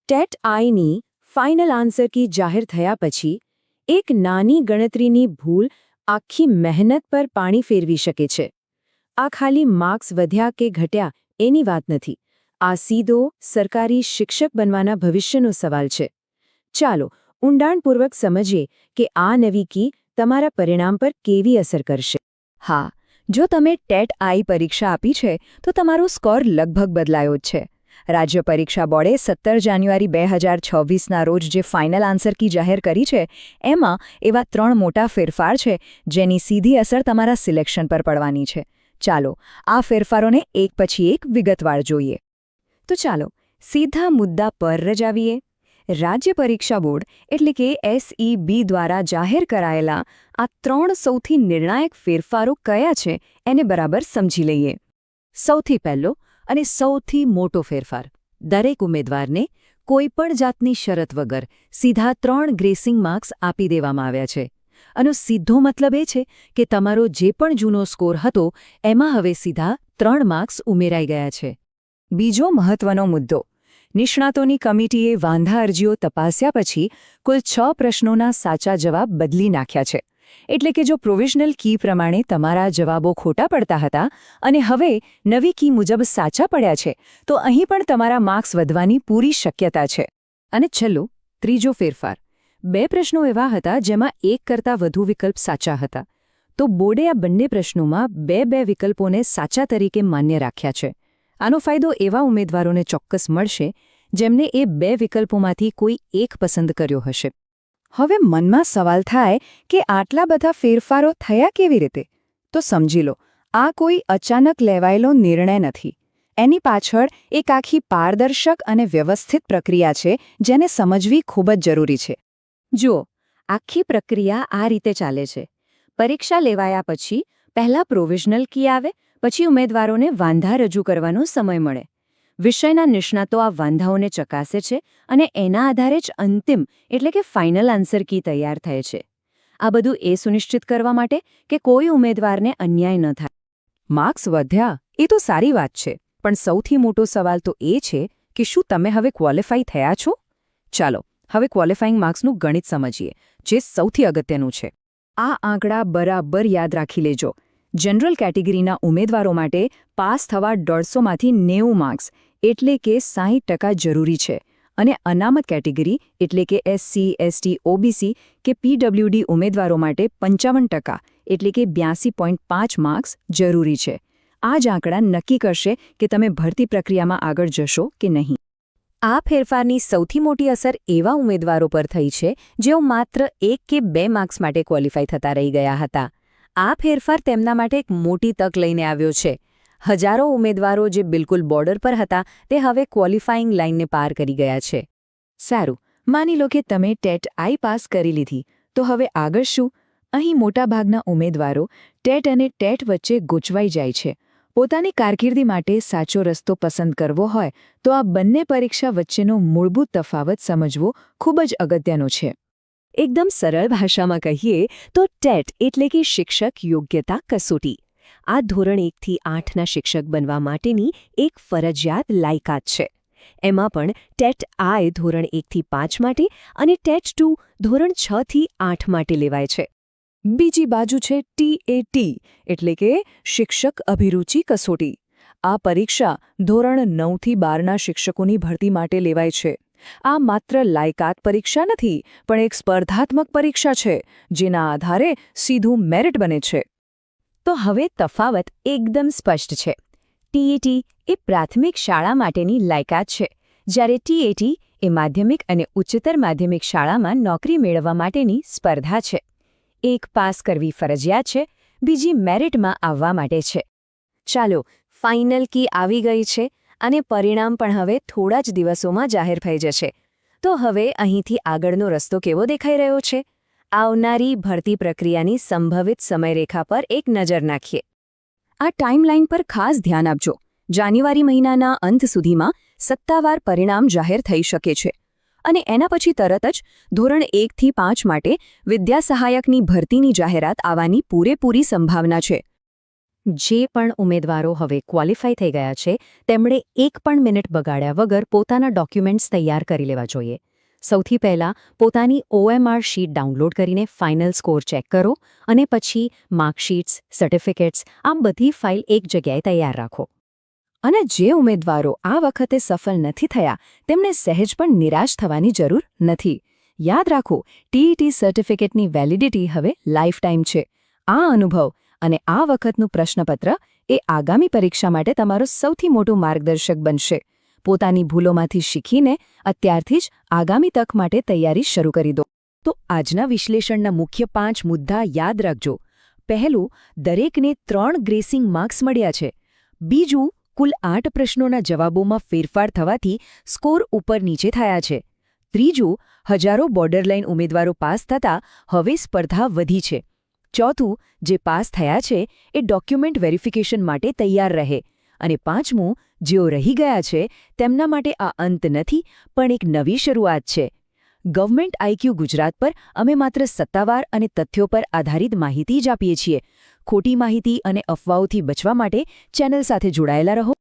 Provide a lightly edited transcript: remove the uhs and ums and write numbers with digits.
TET આઈની final answer key જાહેર થયા પછી એક નાની ગણતરીની ભૂલ આખી મહેનત પર પાણી ફેરવી શકે છે. આ ખાલી માર્ક્સ વધ્યા કે ઘટ્યા એની વાત નથી. આ સીધો સરકારી શિક્ષક બનવાના ભવિષ્યનો સવાલ છે. ચાલો ઊંડાણપૂર્વક સમજીએ કે આ નવી કી તમારા પરિણામ પર કેવી અસર કરશે. હા, જો તમે ટેટ આઈ પરીક્ષા આપી છે તો તમારો સ્કોર લગભગ બદલાયો જ છે. રાજ્ય પરીક્ષા બોર્ડે 17 જાન્યુઆરી 2026ના રોજ જે ફાઇનલ આન્સર કી જાહેર કરી છે એમાં એવા 3 મોટા ફેરફાર છે જેની સીધી અસર તમારા સિલેક્શન પર પડવાની છે. ચાલો આ ફેરફારોને એક પછી એક વિગતવાર જોઈએ. તો ચાલો સીધા મુદ્દા પર જ આવીએ. રાજ્ય પરીક્ષા બોર્ડ એટલે કે SEB દ્વારા જાહેર કરાયેલા આ 3 સૌથી નિર્ણાયક ફેરફારો કયા છે એને બરાબર સમજી લઈએ. સૌથી પહેલો અને સૌથી મોટો ફેરફાર, દરેક ઉમેદવારને કોઈપણ જાતની શરત વગર સીધા 3 ગ્રેસિંગ માર્ક્સ આપી દેવામાં આવ્યા છે. આનો સીધો મતલબ એ છે કે તમારો જે પણ જૂનો સ્કોર હતો એમાં હવે સીધા 3 માર્ક્સ ઉમેરાઈ ગયા છે. બીજો મહત્વનો મુદ્દો, નિષ્ણાતોની કમિટીએ વાંધા અરજીઓ તપાસ્યા પછી કુલ 6 પ્રશ્નોના સાચા જવાબ બદલી નાખ્યા છે. એટલે કે જો પ્રોવિઝનલ કી પ્રમાણે તમારા જવાબો ખોટા પડતા હતા અને હવે નવી કી મુજબ સાચા પડ્યા છે તો અહીં પણ તમારા માર્ક્સ વધવાની પૂરી શક્યતા છે. અને છેલ્લો ત્રીજો ફેરફાર, 2 પ્રશ્નો એવા હતા જેમાં એક કરતાં વધુ વિકલ્પ સાચા હતા. તો બોર્ડે આ બંને પ્રશ્નોમાં 2 વિકલ્પોને સાચા તરીકે માન્ય રાખ્યા છે. આનો ફાયદો એવા ઉમેદવારોને ચોક્કસ મળશે જેમને એ 2 વિકલ્પોમાંથી કોઈ એક પસંદ કર્યો હશે. હવે મનમાં સવાલ થાય કે આટલા બધા ફેરફારો થયા કેવી રીતે? તો સમજી લો, આ કોઈ અચાનક લેવાયેલો નિર્ણય નથી. એની પાછળ એક આખી પારદર્શક અને વ્યવસ્થિત પ્રક્રિયા છે જેને સમજવી ખૂબ જ જરૂરી છે. જુઓ, આખી પ્રક્રિયા આ રીતે ચાલે છે. પરીક્ષા લેવાયા પછી પહેલા પ્રોવિઝનલ કી આવે, પછી ઉમેદવારોને વાંધા રજૂ કરવાનો સમય મળે. વિષયના નિષ્ણાતો આ વાંધાઓને ચકાસે છે અને એના આધારે જ અંતિમ એટલે કે ફાઇનલ આન્સર કી તૈયાર થાય છે. આ બધું એ સુનિશ્ચિત કરવા માટે કે કોઈ ઉમેદવારને અન્યાય ન થાય. માર્ક્સ વધ્યા એ તો સારી વાત છે, પણ સૌથી મોટો સવાલ તો એ છે કે શું તમે હવે ક્વોલિફાઈ થયા છો? ચાલો હવે ક્વોલિફાઈંગ માર્ક્સનું ગણિત સમજીએ, જે સૌથી અગત્યનું છે. આ આંકડા બરાબર યાદ રાખી લેજો. જનરલ કેટેગરીના ઉમેદવારો માટે પાસ થવા 150માંથી 90 માર્ક્સ એટલે કે 60% જરૂરી છે અને અનામત કેટેગરી એટલે કે SC, ST, OBC કે PWD ઉમેદવારો માટે 55% એટલે કે 82.5 માર્ક્સ જરૂરી છે. આ જ આંકડા નક્કી કરશે કે તમે ભરતી પ્રક્રિયામાં આગળ જશો કે નહીં. આ ફેરફારની સૌથી મોટી અસર એવા ઉમેદવારો પર થઈ છે જેઓ માત્ર 1 કે 2 માર્ક્સ માટે ક્વોલિફાય થતા રહી ગયા હતા. આ ફેરફાર તેમના માટે એક મોટી તક લઈને આવ્યો છે. હજારો ઉમેદવારો જે બિલકુલ બોર્ડર પર હતા તે હવે ક્વોલિફાઈંગ લાઇનને પાર કરી ગયા છે. સારું, માની લો કે તમે ટેટ આઈ પાસ કરી લીધી, તો હવે આગળ શું? અહીં મોટાભાગના ઉમેદવારો ટેટ અને ટેટ વચ્ચે ગૂંચવાઈ જાય છે. પોતાની કારકિર્દી માટે સાચો રસ્તો પસંદ કરવો હોય તો આ બંને પરીક્ષા વચ્ચેનો મૂળભૂત તફાવત સમજવો ખૂબ જ અગત્યનો છે. એકદમ સરળ ભાષામાં કહીએ તો ટેટ એટલે કે શિક્ષક યોગ્યતા કસોટી. આ ધોરણ 1થી 8ના શિક્ષક બનવા માટેની એક ફરજિયાત લાયકાત છે. એમાં પણ ટેટ આઈ ધોરણ 1થી 5 માટે અને ટેટ 2 ધોરણ 6થી 8 માટે લેવાય છે. બીજી બાજુ છે TAT એટલે કે શિક્ષક અભિરુચિ કસોટી. આ પરીક્ષા ધોરણ 9થી 12ના શિક્ષકોની ભરતી માટે લેવાય છે. આ માત્ર લાયકાત પરીક્ષા નથી, પણ એક સ્પર્ધાત્મક પરીક્ષા છે જેના આધારે સીધું મેરિટ બને છે. તો હવે તફાવત એકદમ સ્પષ્ટ છે. TAT એ પ્રાથમિક શાળા માટેની લાયકાત છે, જ્યારે TAT એ માધ્યમિક અને ઉચ્ચતર માધ્યમિક શાળામાં નોકરી મેળવવા માટેની સ્પર્ધા છે. એક પાસ કરવી ફરજિયાત છે, બીજી મેરિટમાં આવવા માટે છે. ચાલો, ફાઇનલ કી આવી ગઈ છે અને પરિણામ પણ હવે થોડા જ દિવસોમાં જાહેર થઈ જશે. તો હવે અહીંથી આગળનો રસ્તો કેવો દેખાઈ રહ્યો છે? આવનારી ભરતી પ્રક્રિયાની સંભવિત સમયરેખા પર એક નજર નાખીએ. આ ટાઈમલાઈન પર ખાસ ધ્યાન આપજો. જાન્યુઆરી મહિનાના અંત સુધીમાં સત્તાવાર પરિણામ જાહેર થઈ શકે છે અને એના પછી તરત જ ધોરણ 1થી 5 માટે વિદ્યા સહાયકની ભરતીની જાહેરાત આવવાની પૂરેપૂરી સંભાવના છે. જે પણ ઉમેદવારો હવે ક્વોલિફાય થઈ ગયા છે તેમણે એક પણ મિનિટ બગાડ્યા વગર પોતાના ડોક્યુમેન્ટ્સ તૈયાર કરી લેવા જોઈએ. સૌથી પહેલાં પોતાની OMR શીટ ડાઉનલોડ કરીને ફાઇનલ સ્કોર ચેક કરો અને પછી માર્કશીટ્સ, સર્ટિફિકેટ્સ આમ બધી ફાઇલ એક જગ્યાએ તૈયાર રાખો. અને જે ઉમેદવારો આ વખતે સફળ નથી થયા તેમને સહેજ પણ નિરાશ થવાની જરૂર નથી. યાદ રાખો, TET સર્ટિફિકેટની વેલિડિટી હવે લાઇફ ટાઈમ છે. આ અનુભવ અને આ વખતનું પ્રશ્નપત્ર એ આગામી પરીક્ષા માટે તમારું સૌથી મોટું માર્ગદર્શક બનશે. પોતાની ભૂલોમાંથી શીખીને અત્યારથી જ આગામી તક માટે તૈયારી શરૂ કરી દો. તો આજના વિશ્લેષણના મુખ્ય 5 મુદ્દા યાદ રાખજો. પહેલું, દરેકને 3 ગ્રેસિંગ માર્ક્સ મળ્યા છે. બીજું, કુલ 8 પ્રશ્નોના જવાબોમાં ફેરફાર થવાથી સ્કોર ઉપર નીચે થયા છે. ત્રીજું, હજારો બોર્ડરલાઇન ઉમેદવારો પાસ થતાં હવે સ્પર્ધા વધી છે. ચોથું, જે પાસ થયા છે એ ડોક્યુમેન્ટ વેરિફિકેશન માટે તૈયાર રહે. અને પાંચમું, જેઓ રહી ગયા છે તેમના માટે આ અંત નથી પણ એક નવી શરૂઆત છે. ગવર્મેન્ટ IQ ગુજરાત પર અમે માત્ર સત્તાવાર અને તથ્યો પર આધારિત માહિતી જ આપીએ છીએ. ખોટી માહિતી અને અફવાઓથી બચવા માટે ચેનલ સાથે જોડાયેલા રહો.